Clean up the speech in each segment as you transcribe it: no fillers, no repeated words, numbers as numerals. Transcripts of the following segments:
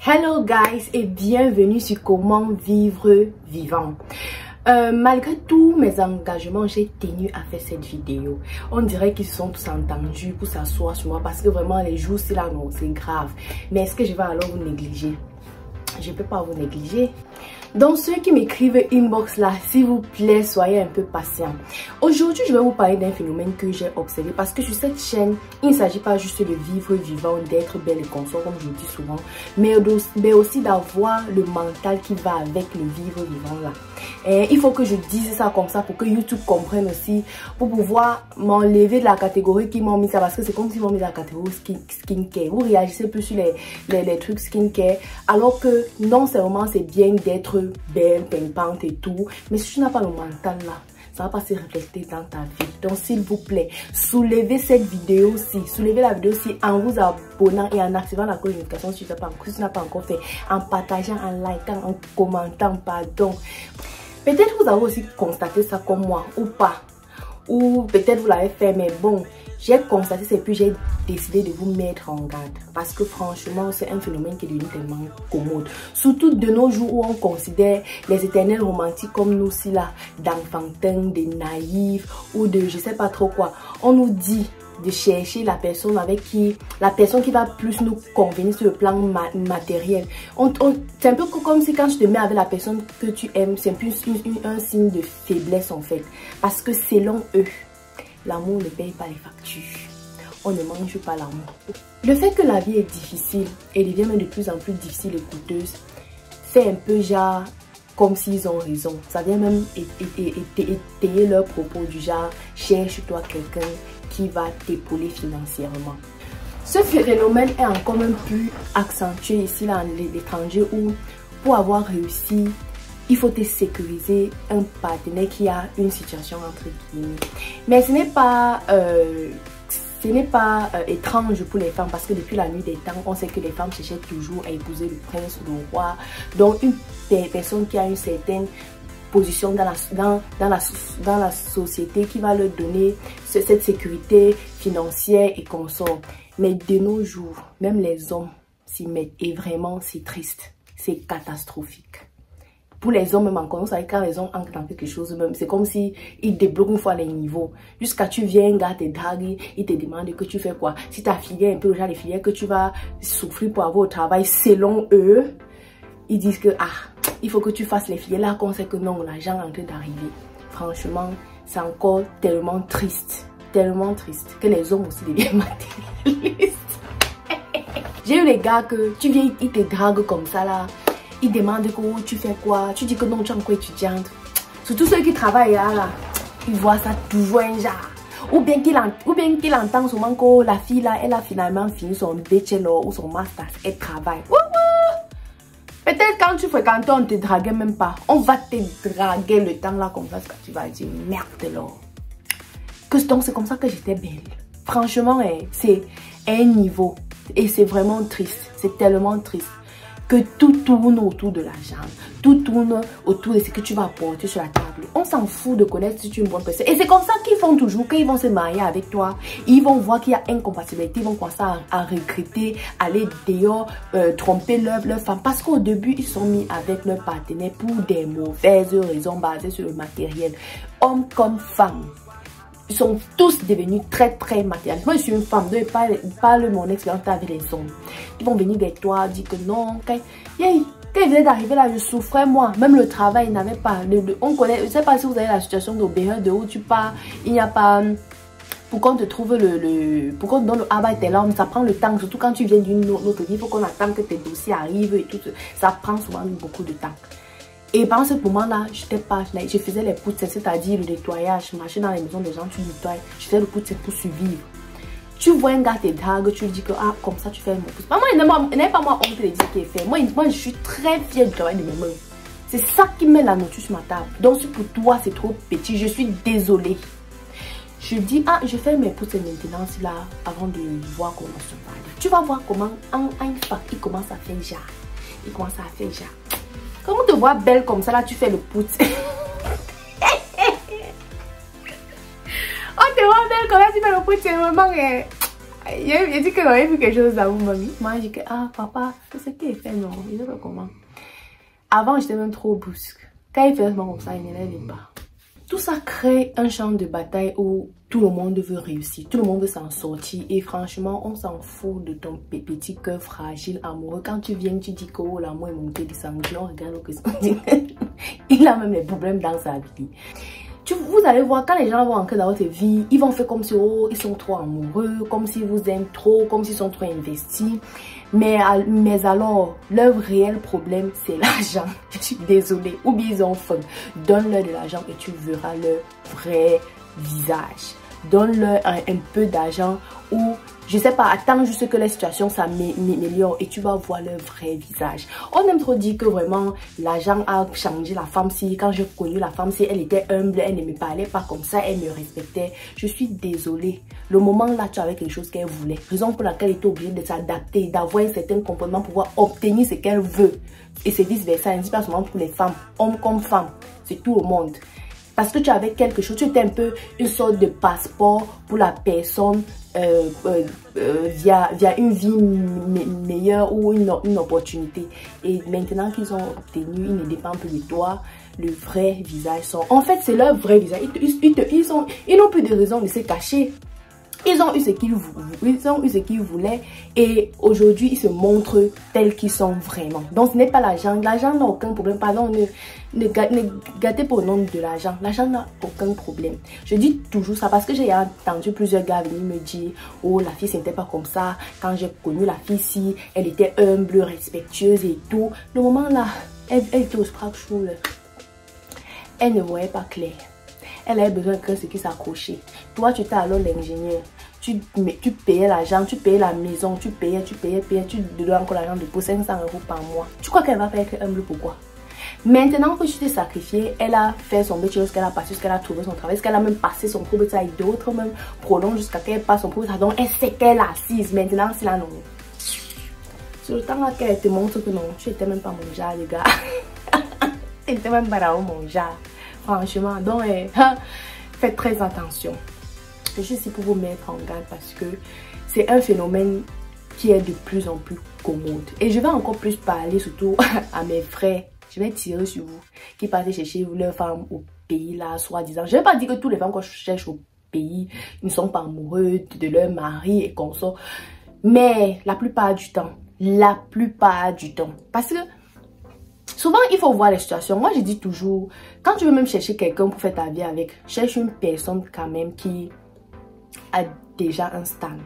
Hello guys et bienvenue sur Comment vivre vivant. Malgré tous mes engagements, j'ai tenu à faire cette vidéo. On dirait qu'ils se sont tous entendus pour s'asseoir sur moi parce que vraiment les jours c'est là, non, c'est grave. Mais est-ce que je vais alors vous négliger? Je ne peux pas vous négliger. Donc ceux qui m'écrivent inbox là, s'il vous plaît, soyez un peu patients. Aujourd'hui, je vais vous parler d'un phénomène que j'ai observé parce que sur cette chaîne, il ne s'agit pas juste de vivre vivant, d'être belle et consort comme je le dis souvent, mais aussi d'avoir le mental qui va avec le vivre vivant là. Et il faut que je dise ça comme ça pour que YouTube comprenne aussi, pour pouvoir m'enlever de la catégorie qui m'ont mis ça, parce que c'est comme si m'ont mis la catégorie skincare. Vous réagissez plus sur les trucs skincare, alors que non seulement c'est bien d'être belle, pimpante et tout, mais si tu n'as pas le mental là, ça va pas se refléter dans ta vie. Donc s'il vous plaît, soulevez cette vidéo-ci, soulevez la vidéo-ci en vous abonnant et en activant la cloche de notification si tu n'as pas encore fait, en partageant, en likant, en commentant, pardon. Peut-être vous avez aussi constaté ça comme moi ou pas, ou peut-être vous l'avez fait, mais bon, j'ai constaté ça et puis j'ai décidé de vous mettre en garde parce que franchement c'est un phénomène qui est devenu tellement commode, surtout de nos jours où on considère les éternels romantiques comme nous aussi là, d'enfantins, de naïfs ou de je sais pas trop quoi. On nous dit de chercher la personne avec qui, la personne qui va plus nous convenir sur le plan matériel. C'est un peu comme si quand tu te mets avec la personne que tu aimes, c'est plus un signe de faiblesse en fait, parce que selon eux, l'amour ne paye pas les factures. On ne mange pas l'amour. Le fait que la vie est difficile et devient même de plus en plus difficile et coûteuse, c'est un peu genre comme s'ils ont raison. Ça vient même étayer leurs propos du genre cherche-toi quelqu'un qui va t'épauler financièrement. Ce phénomène est encore même plus accentué ici là à l'étranger où pour avoir réussi, il faut te sécuriser un partenaire qui a une situation entre guillemets. Mais ce n'est pas étrange pour les femmes parce que depuis la nuit des temps, on sait que les femmes cherchent toujours à épouser le prince ou le roi. Donc une personne qui a une certaine position dans la société qui va leur donner cette sécurité financière et consort. Mais de nos jours, même les hommes s'y mettent et vraiment c'est triste, c'est catastrophique. Pour les hommes même encore, vous savez quand les hommes entrent dans quelque chose même, c'est comme si ils débloquent une fois les niveaux. Jusqu'à tu viens, un gars te drague, il te demande que tu fais quoi. Si ta filière un peu genre les filières que tu vas souffrir pour avoir au travail, selon eux, ils disent que il faut que tu fasses les filières là qu'on sait que non, l'argent est en train d'arriver. Franchement, c'est encore tellement triste que les hommes aussi deviennent matérialistes. J'ai eu les gars que tu viens, ils te draguent comme ça là. Ils demandent que tu fais quoi, tu dis que non, tu es encore étudiante. Surtout ceux qui travaillent là, ils voient ça toujours un genre. Ou bien qu'il entend souvent que la fille là, elle a finalement fini son bachelor ou son master, elle travaille. Peut-être quand tu fréquentes, on ne te draguait même pas. On va te draguer le temps là comme ça, que tu vas dire merde alors. Donc c'est comme ça que j'étais belle. Franchement, c'est un niveau. Et c'est vraiment triste. C'est tellement triste. Que tout tourne autour de l'argent, tout tourne autour de ce que tu vas apporter sur la table. On s'en fout de connaître si tu es une bonne personne. Et c'est comme ça qu'ils font toujours, quand ils vont se marier avec toi, ils vont voir qu'il y a incompatibilité, ils vont commencer à recruter, aller dehors, tromper leur femme. Parce qu'au début, ils sont mis avec leur partenaire pour des mauvaises raisons basées sur le matériel. Hommes comme femmes. Ils sont tous devenus très matérialistes. Moi je suis une femme, donc je parle mon expérience avec les hommes. Ils vont venir vers toi, dire que non, quand il venait d'arriver là, je souffrais moi. Même le travail, il n'avait pas. On connaît, je ne sais pas si vous avez la situation d'Aubert de où tu pars, il n'y a pas. Pour qu'on te trouve pour qu'on te donne le travail, t'es là, ça prend le temps. Surtout quand tu viens d'une autre vie, il faut qu'on attende que tes dossiers arrivent et tout. Ça prend souvent beaucoup de temps. Et pendant ce moment-là, je faisais les poutres, c'est-à-dire le nettoyage. Je marchais dans les maisons des gens, tu nettoies. Je faisais le poutre pour survivre. Tu vois un gars te drague, tu lui dis que comme ça tu fais mon pouce. Moi, il n'est pas moi honte de dire qu'il est fait. Moi, je suis très fière du travail de mes mains. C'est ça qui met la nourriture sur ma table. Donc, si pour toi c'est trop petit, je suis désolée. Je dis, je fais mes pouces maintenant là avant de voir comment se parle. Tu vas voir comment une fois il commence à faire genre. Il commence à faire genre. Comment te vois belle comme ça, là, tu fais le pouce. On te voit belle comme ça, tu fais le pouce, c'est vraiment... J'ai dit que j'aurais vu quelque chose dans mon mamie. Moi, j'ai dit que, ah, papa, c'est ce qu'il fait, non, il ne sait pas comment. Avant, j'étais même trop brusque. Quand il fait comme ça, il ne l'élève pas. Tout ça crée un champ de bataille où tout le monde veut réussir, tout le monde veut s'en sortir. Et franchement, on s'en fout de ton petit cœur fragile, amoureux. Quand tu viens, tu dis que oh, l'amour est monté, descendu, on regarde que il a même des problèmes dans sa vie. Vous allez voir, quand les gens vont entrer dans votre vie, ils vont faire comme si oh, ils sont trop amoureux, comme s'ils vous aiment trop, comme s'ils sont trop investis. Mais alors, leur réel problème, c'est l'argent. Je suis désolée. Ou bien ils ont faim. Donne-leur de l'argent et tu verras leur vrai visage. Donne-leur un peu d'argent ou, je sais pas, attends juste que la situation s'améliore et tu vas voir leur vrai visage. On aime trop dire que vraiment l'argent a changé la femme. Si quand j'ai connu la femme, si elle était humble, elle ne me parlait pas comme ça, elle me respectait. Je suis désolée. Le moment là, tu avais quelque chose qu'elle voulait. Raison pour laquelle elle était obligée de s'adapter, d'avoir un certain comportement pour pouvoir obtenir ce qu'elle veut. Et c'est vice versa. Je ne dis pas seulement pour les femmes, hommes comme femmes. C'est tout le monde. Parce que tu avais quelque chose, tu étais un peu une sorte de passeport pour la personne via une vie meilleure ou une opportunité. Et maintenant qu'ils ont obtenu, ils ne dépendent plus de toi. Le vrai visage sont... En fait, c'est leur vrai visage. Ils n'ont plus de raison de se cacher. Ils ont eu ce qu'ils voulaient et aujourd'hui ils se montrent tels qu'ils sont vraiment. Donc ce n'est pas l'argent. L'argent n'a aucun problème. Pardon, ne gâtez pas au nom de l'argent. L'argent n'a aucun problème. Je dis toujours ça parce que j'ai entendu plusieurs gars venir me dire oh la fille c'était pas comme ça. Quand j'ai connu la fille si elle était humble, respectueuse et tout. Le moment là, elle était au Sprachschule. Elle ne voyait pas clair. Elle avait besoin que ce qui s'accrochait. Toi, tu étais alors l'ingénieur. Tu payais l'argent, tu payais la maison, tu payais, tu dois encore l'argent de pour 500 € par mois. Tu crois qu'elle va faire être humble? Pourquoi? Maintenant que tu t'es sacrifié, elle a fait son métier, ce qu'elle a passé, ce qu'elle a trouvé son travail, ce qu'elle a même passé son propre travail, d'autres même prolongent jusqu'à qu'elle passe son propre travail. Donc elle sait qu'elle est assise. Maintenant, c'est là non. C'est le temps qu'elle te montre que non, tu n'étais même pas mon genre, les gars. Tu n'étais même pas là mon genre. Franchement, donc faites très attention. Je suis ici pour vous mettre en garde parce que c'est un phénomène qui est de plus en plus commode. Et je vais encore plus parler surtout à mes frères. Je vais tirer sur vous qui partent chercher leurs femmes au pays là, soi-disant. Je ne vais pas dire que toutes les femmes que je cherche au pays ne sont pas amoureuses de leur mari et consorts. Mais la plupart du temps. Parce que souvent, il faut voir les situations. Moi, je dis toujours, quand tu veux même chercher quelqu'un pour faire ta vie avec, cherche une personne quand même qui a déjà un stand,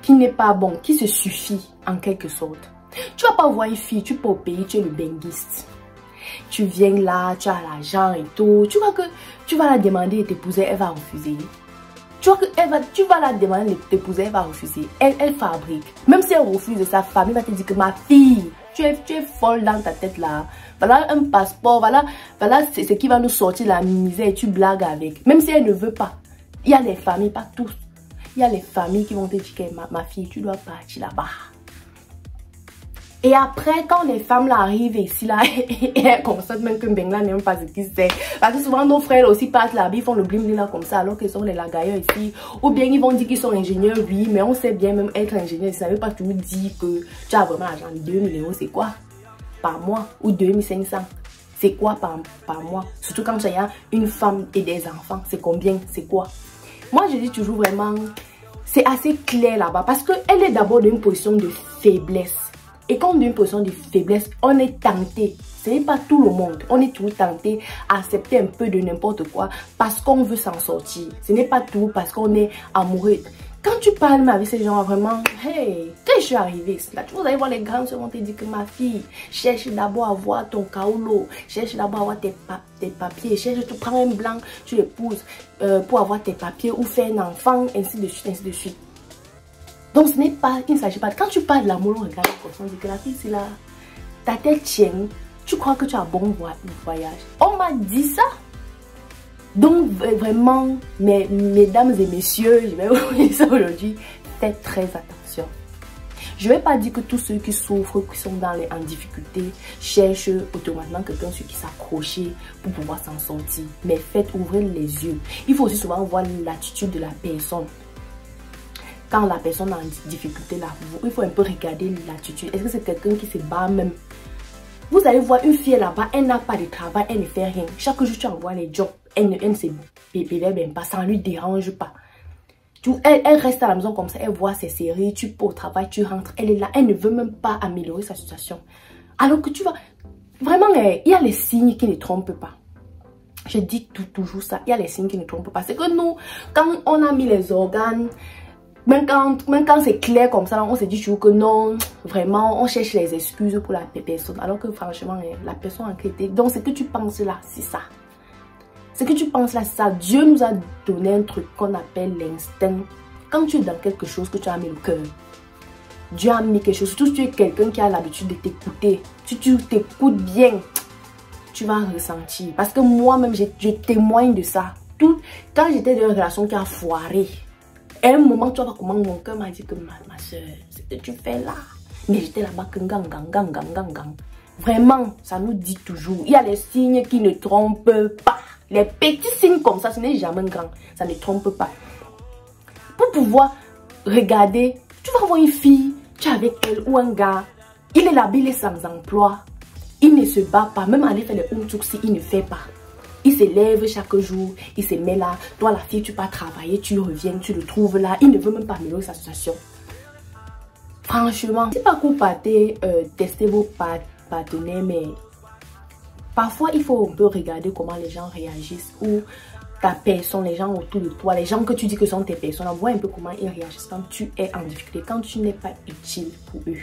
qui n'est pas bon, qui se suffit en quelque sorte. Tu vas pas voir une fille, tu peux au pays, tu es le benguiste. Tu viens là, tu as l'argent et tout. Tu vois que tu vas la demander de t'épouser, elle va refuser. Tu vois que tu vas la demander de t'épouser, elle va refuser. Elle fabrique. Même si elle refuse, sa famille va te dire que ma fille, tu es folle dans ta tête là. Voilà un passeport, voilà c'est ce qui va nous sortir de la misère et tu blagues avec. Même si elle ne veut pas. Il y a les familles, pas tous. Il y a les familles qui vont te dire que ma fille, tu dois partir là-bas. Et après, quand les femmes là arrivent ici là, et elles constatent même que Bengla n'aime pas ce qu'ils c'est. Parce que souvent nos frères aussi partent là-bas, ils font le blim là comme ça, alors qu'ils sont les lagailleurs ici. Ou bien ils vont dire qu'ils sont ingénieurs, oui, mais on sait bien même être ingénieur, ça ne veut pas toujours dire que tu as vraiment l'argent. 2000 €, c'est quoi par mois? Ou 2500, c'est quoi par mois? Surtout quand il y a une femme et des enfants, c'est combien? C'est quoi? Moi je dis toujours vraiment, c'est assez clair là-bas, parce qu'elle est d'abord dans une position de faiblesse. Et quand on est dans une position de faiblesse, on est tenté. Ce n'est pas tout le monde. On est toujours tenté à accepter un peu de n'importe quoi parce qu'on veut s'en sortir. Ce n'est pas tout parce qu'on est amoureux. Quand tu parles avec ces gens, vraiment, hey, quand je suis arrivée, là, vous allez voir les grands se vont te dire que ma fille, cherche d'abord à avoir ton kaolo, cherche d'abord à avoir tes papiers, cherche, tu prends un blanc, tu l'épouses pour avoir tes papiers ou faire un enfant, ainsi de suite, ainsi de suite. Donc ce n'est pas, il ne s'agit pas, quand tu parles de l'amour, on regarde on dit que la fille c'est là, ta tête tient, tu crois que tu as un bon voyage. On m'a dit ça. Donc vraiment, mesdames et messieurs, je vais vous dire ça aujourd'hui, faites très attention. Je ne vais pas dire que tous ceux qui souffrent, qui sont en difficulté, cherchent automatiquement quelqu'un sur qui s'accrocher pour pouvoir s'en sortir. Mais faites ouvrir les yeux. Il faut aussi souvent voir l'attitude de la personne. quand la personne est en difficulté là, il faut un peu regarder l'attitude. Est-ce que c'est quelqu'un qui se bat même? Vous allez voir une fille là-bas, elle n'a pas de travail, elle ne fait rien. Chaque jour, tu envoies les jobs, elle ne se bébé même pas, ça ne lui dérange pas. Elle reste à la maison comme ça, elle voit ses séries, tu pars au travail, tu rentres, elle est là, elle ne veut même pas améliorer sa situation. Alors que tu vas... Vraiment, il y a les signes qui ne trompent pas. Je dis toujours ça, il y a les signes qui ne trompent pas. C'est que nous, quand on a mis les organes, même quand c'est clair comme ça, on se dit toujours que non, vraiment, on cherche les excuses pour la personne. Alors que franchement, la personne a enquêté. Donc, ce que tu penses là, c'est ça. Ce que tu penses là, c'est ça. Dieu nous a donné un truc qu'on appelle l'instinct. Quand tu es dans quelque chose que tu as mis le cœur, Dieu a mis quelque chose. Surtout si tu es quelqu'un qui a l'habitude de t'écouter. Si tu t'écoutes bien, tu vas ressentir. Parce que moi-même, je témoigne de ça. Quand j'étais dans une relation qui a foiré, à un moment, tu vois comment mon cœur m'a dit que ma soeur, ce que tu fais là. Mais j'étais là-bas, gang. Vraiment, ça nous dit toujours. Il y a les signes qui ne trompent pas. Les petits signes comme ça, ce n'est jamais grand. Ça ne trompe pas. Pour pouvoir regarder, tu vas voir une fille, tu es avec elle ou un gars. Il est là, il est sans emploi. Il ne se bat pas. Même aller faire les umtsuksi, il ne fait pas. Il se lève chaque jour, il se met là. Toi, la fille, tu pars travailler, tu reviens, tu le trouves là. Il ne veut même pas améliorer sa situation. Franchement, c'est pas qu'on partez tester vos partenaires, mais parfois, il faut un peu regarder comment les gens réagissent ou ta personne, les gens autour de toi, les gens que tu dis que sont tes personnes. Vois un peu comment ils réagissent quand tu es en difficulté, quand tu n'es pas utile pour eux.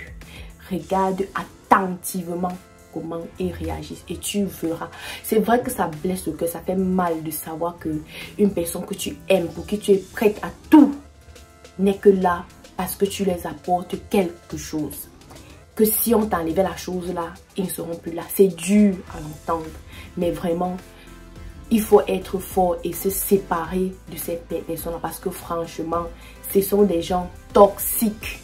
Regarde attentivement comment ils réagissent et tu verras. C'est vrai que ça blesse le cœur, ça fait mal de savoir que une personne que tu aimes, pour qui tu es prête à tout, n'est que là parce que tu les apportes quelque chose. Que si on t'enlevait la chose là, ils ne seront plus là. C'est dur à l'entendre, mais vraiment, il faut être fort et se séparer de ces personnes-là parce que franchement, ce sont des gens toxiques.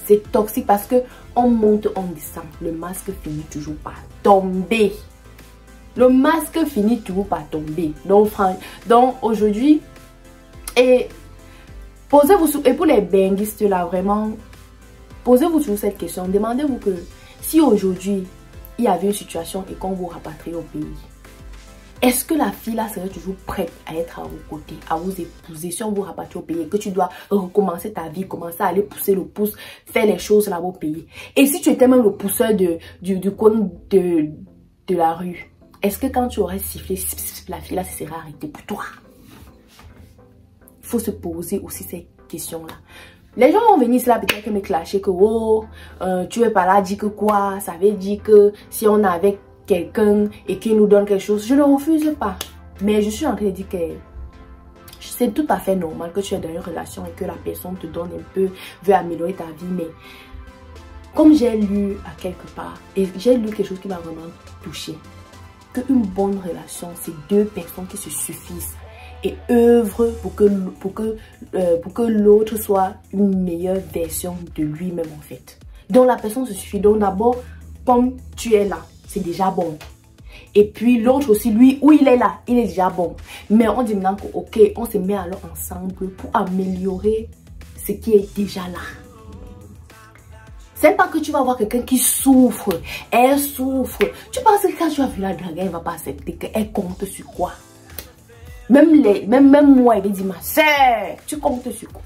C'est toxique parce que on monte, on descend. Le masque finit toujours par tomber. Le masque finit toujours par tomber. Donc aujourd'hui, et posez-vous, et pour les benguistes là, vraiment, posez-vous toujours cette question. Demandez-vous que si aujourd'hui, il y avait une situation et qu'on vous rapatrie au pays, est-ce que la fille là serait toujours prête à être à vos côtés, à vous épouser si on vous rapatrie au pays, que tu dois recommencer ta vie, commencer à aller pousser le pouce, faire les choses là au pays. Et si tu étais même le pousseur du coin de la rue, est-ce que quand tu aurais sifflé, la fille là se serait arrêtée pour toi? Il faut se poser aussi ces questions là. Les gens vont venir là peut-être me clasher que oh, tu es pas là, dis que quoi, ça veut dire que si on est avec quelqu'un et qui nous donne quelque chose, je ne refuse pas. Mais je suis en train de dire que c'est tout à fait normal que tu es dans une relation et que la personne te donne un peu, veut améliorer ta vie. Mais comme j'ai lu à quelque part, et j'ai lu quelque chose qui m'a vraiment touchée, qu'une bonne relation, c'est deux personnes qui se suffisent et œuvrent pour que l'autre soit une meilleure version de lui-même en fait. Donc la personne se suffit. Donc d'abord, comme tu es là, c'est déjà bon. Et puis l'autre aussi, lui, où il est là, il est déjà bon. Mais on dit maintenant que, ok, on se met alors ensemble pour améliorer ce qui est déjà là. C'est pas que tu vas voir quelqu'un qui souffre. Elle souffre. Tu penses que quand tu as vu la drague, elle ne va pas accepter qu'elle compte sur quoi? Même moi, il dit, ma soeur, tu comptes sur quoi?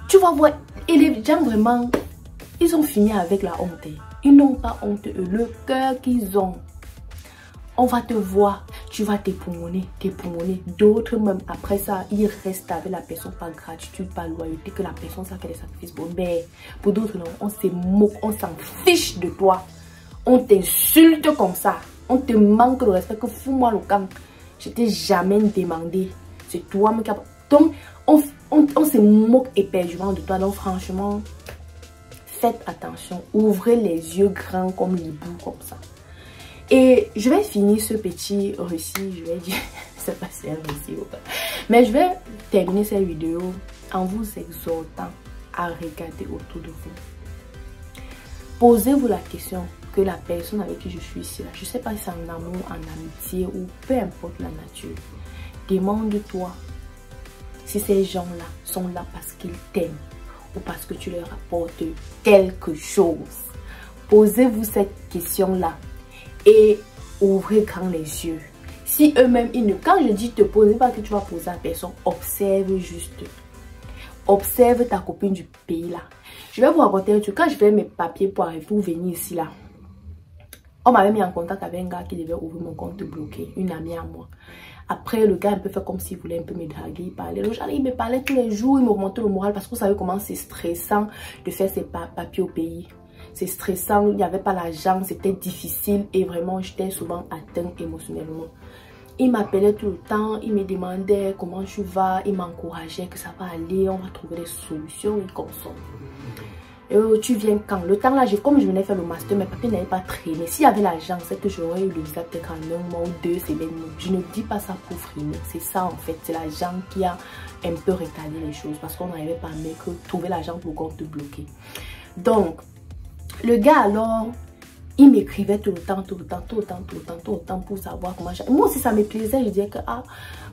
Tu vas voir, et les gens vraiment, ils ont fini avec la honte. Ils n'ont pas honte, le cœur qu'ils ont. On va te voir, tu vas t'époumoner. D'autres même, après ça, ils restent avec la personne par gratitude, par loyauté, que la personne ça fait des sacrifices. Bon, ben, pour d'autres, non, on se moque, on s'en fiche de toi. On t'insulte comme ça. On te manque de respect, que fous-moi le camp. Je t'ai jamais demandé. C'est toi qui as... Donc, on se moque éperdument de toi. Donc, franchement, faites attention. Ouvrez les yeux grands comme l'hibou, comme ça. Et je vais finir ce petit récit. Je vais dire, je sais pas si c'est un récit ou pas. Mais je vais terminer cette vidéo en vous exhortant à regarder autour de vous. Posez-vous la question que la personne avec qui je suis ici, là, je ne sais pas si c'est en amour, en amitié ou peu importe la nature. Demande-toi, si ces gens-là sont là parce qu'ils t'aiment ou parce que tu leur apportes quelque chose. Posez-vous cette question-là et ouvrez grand les yeux. Si eux-mêmes, quand je dis te poser, pas que tu vas poser à personne, observe juste. Observe ta copine du pays là. Je vais vous raconter un truc. Quand je fais mes papiers pour venir ici là, on m'avait mis en contact avec un gars qui devait ouvrir mon compte bloqué, une amie à moi. Après, le gars un peu fait comme s'il voulait un peu me draguer, il me parlait tous les jours, il me remontait le moral parce que vous savez comment c'est stressant de faire ses papiers au pays. C'est stressant, il n'y avait pas l'argent, c'était difficile et vraiment j'étais souvent atteinte émotionnellement. Il m'appelait tout le temps, il me demandait comment tu vas, il m'encourageait que ça va aller, on va trouver des solutions et comme ça. Tu viens quand? Le temps là, comme je venais faire le master, mes papiers n'avaient pas traîné. S'il y avait l'argent, c'est que j'aurais eu le visa peut-être en 1 mois ou 2 semaines. Je ne dis pas ça pour freiner. C'est ça en fait. C'est l'argent qui a un peu retardé les choses. Parce qu'on n'arrivait pas à trouver l'argent pour le compte bloqué. Donc, le gars alors, il m'écrivait tout le temps pour savoir comment j'allais. Moi aussi ça me plaisait. Je disais que,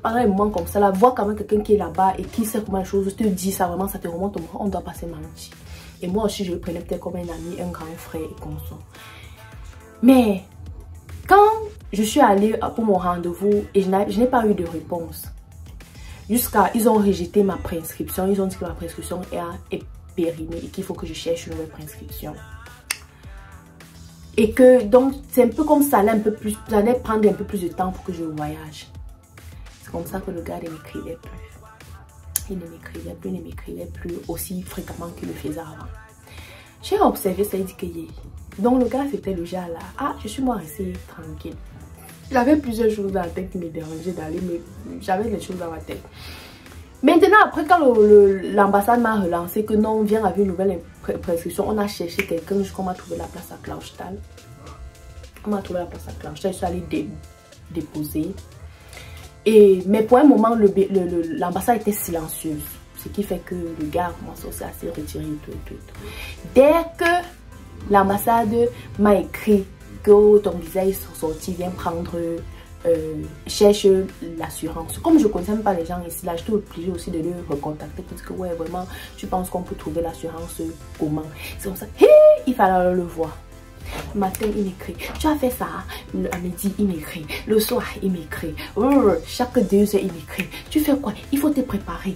pareil, moi comme ça, là, voir quand même quelqu'un qui est là-bas et qui sait comment les choses te dit ça, vraiment, ça te remonte au moral. On doit passer mentir. Et moi aussi, je le prenais peut-être comme un ami, un grand frère et comme ça. Mais, quand je suis allée pour mon rendez-vous et je n'ai pas eu de réponse, ils ont rejeté ma prescription. Ils ont dit que ma prescription est périmée et qu'il faut que je cherche une nouvelle prescription. Et que, donc, c'est un peu comme ça, ça allait prendre un peu plus de temps pour que je voyage. C'est comme ça que le gars ne m'écrivait plus. Il ne m'écrivait plus aussi fréquemment qu'il le faisait avant. J'ai observé ça, il dit que donc le gars c'était le genre là. Je suis moi restée tranquille. J'avais plusieurs choses dans la tête qui me dérangeaient d'aller, mais j'avais des choses dans ma tête. Maintenant, après quand l'ambassade m'a relancé que non, on vient avec une nouvelle prescription, on a cherché quelqu'un jusqu'on m'a trouvé la place à Clausthal. On m'a trouvé la place à Clausthal, je suis allée déposer. Mais pour un moment, l'ambassade était silencieuse. Ce qui fait que le gars a commencé aussi à se retirer et tout. Dès que l'ambassade m'a écrit que ton visa est sorti, viens prendre, cherche l'assurance. Comme je ne connaissais même pas les gens ici, là, j'étais obligée aussi de le recontacter pour dire que ouais, vraiment, tu penses qu'on peut trouver l'assurance comment? C'est comme ça, il fallait le voir. Le matin, il m'écrit, tu as fait ça. À midi, il m'écrit. Le soir, il m'écrit. Chaque 2 heures, il m'écrit. Tu fais quoi? Il faut te préparer.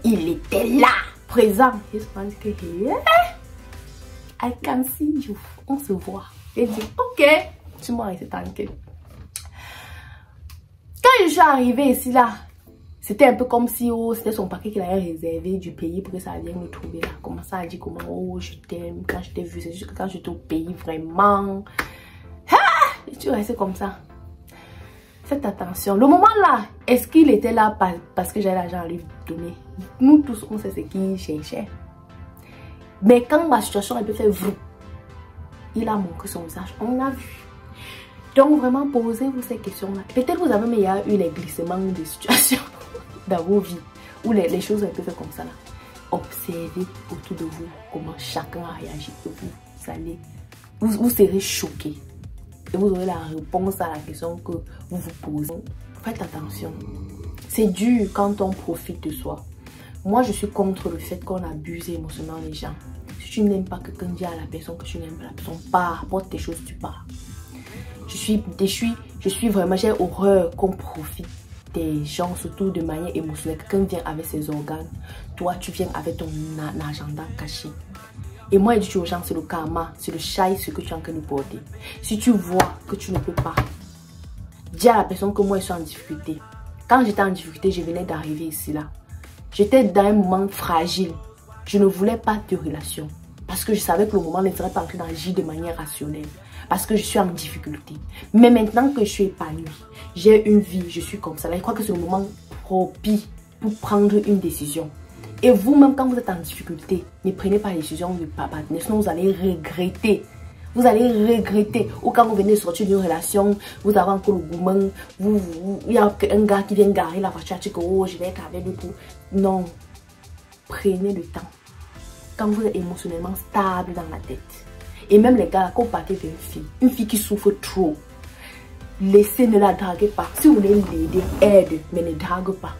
Il était là, présent. Il se dit que, I can see you. On se voit. Il dit, ok. Tu m'as resté tranquille. Quand je suis arrivée ici, là, c'était un peu comme si c'était son paquet qu'il avait réservé du pays pour que ça vienne me trouver là. Comment ça a dit comment je t'aime quand je t'ai vu, c'est juste que quand j'étais au pays vraiment. Et tu restais comme ça. Faites attention. Le moment là, est-ce qu'il était là parce que j'avais l'argent à lui donner? Nous tous on sait ce qu'il cherchait. Mais quand ma situation a pu faire vous, il a montré son visage. On a vu. Donc vraiment posez-vous ces questions là. Peut-être vous avez eu les glissements des situations dans vos vies où les choses un peu fait comme ça là. Observez autour de vous comment chacun a réagi et vous serez choqué et vous aurez la réponse à la question que vous vous posez. Faites attention, c'est dur quand on profite de soi. Moi je suis contre le fait qu'on abuse émotionnellement les gens. Si tu n'aimes pas quelqu'un, dis à la personne que tu n'aimes pas la personne, pars, apporte tes choses, tu pars. Je suis vraiment, j'ai horreur qu'on profite des gens, surtout de manière émotionnelle. Quelqu'un vient avec ses organes, toi tu viens avec ton agenda caché. Et moi je dis aux gens, c'est le karma, c'est le chai, ce que tu es en train de porter. Si tu vois que tu ne peux pas, dis à la personne que moi je suis en difficulté. Quand j'étais en difficulté, je venais d'arriver ici là. J'étais dans un moment fragile. Je ne voulais pas de relation. Parce que je savais que le moment ne serait pas en train d'agir de manière rationnelle. Parce que je suis en difficulté. Mais maintenant que je suis épanouie, j'ai une vie, je suis comme ça. Là, je crois que c'est le moment propice pour prendre une décision. Et vous-même, quand vous êtes en difficulté, ne prenez pas la décision de papa. Sinon, vous allez regretter. Vous allez regretter. Ou quand vous venez de sortir d'une relation, vous avez encore le gourmand. Il y a un gars qui vient garer la voiture. Tu dis que oh, je vais être avec lui pour... Non. Prenez le temps. Quand vous êtes émotionnellement stable dans la tête. Et même les gars, quand vous partez vers une fille qui souffre trop, laissez, ne la draguez pas. Si vous voulez l'aider, aide, mais ne drague pas.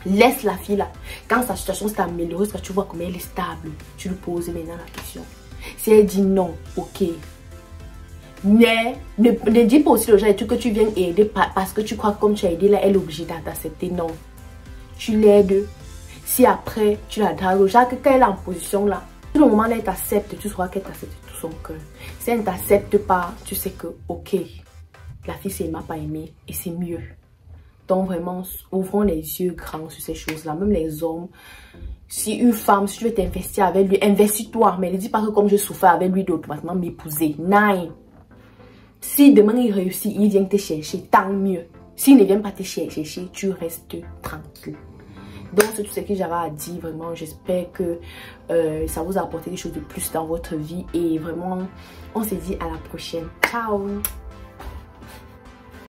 Laisse la fille là. Quand sa situation s'est améliorée, quand tu vois comment elle est stable, tu lui poses maintenant la question. Si elle dit non, ok. Mais ne dis pas aussi aux gens que tu viens aider parce que tu crois que comme tu as aidé là, elle est obligée d'accepter. Non. Tu l'aides. Si après tu la dragues, genre que quand elle est en position là, tout le moment là, elle t'accepte, tu sauras qu'elle t'accepte de tout son cœur. Si elle ne t'accepte pas, tu sais que ok, la fille c'est m'a pas aimé et c'est mieux. Donc vraiment, ouvrons les yeux grands sur ces choses-là. Même les hommes, si une femme, si tu veux t'investir avec lui, investis-toi. Mais ne dis pas que comme je souffre avec lui, d'automatiquement m'épouser. Non. Si demain il réussit, il vient te chercher, tant mieux. S'il ne vient pas te chercher, tu restes tranquille. Donc c'est tout ce que j'avais à dire. Vraiment, j'espère que ça vous a apporté quelque chose de plus dans votre vie. Et vraiment, on se dit à la prochaine. Ciao!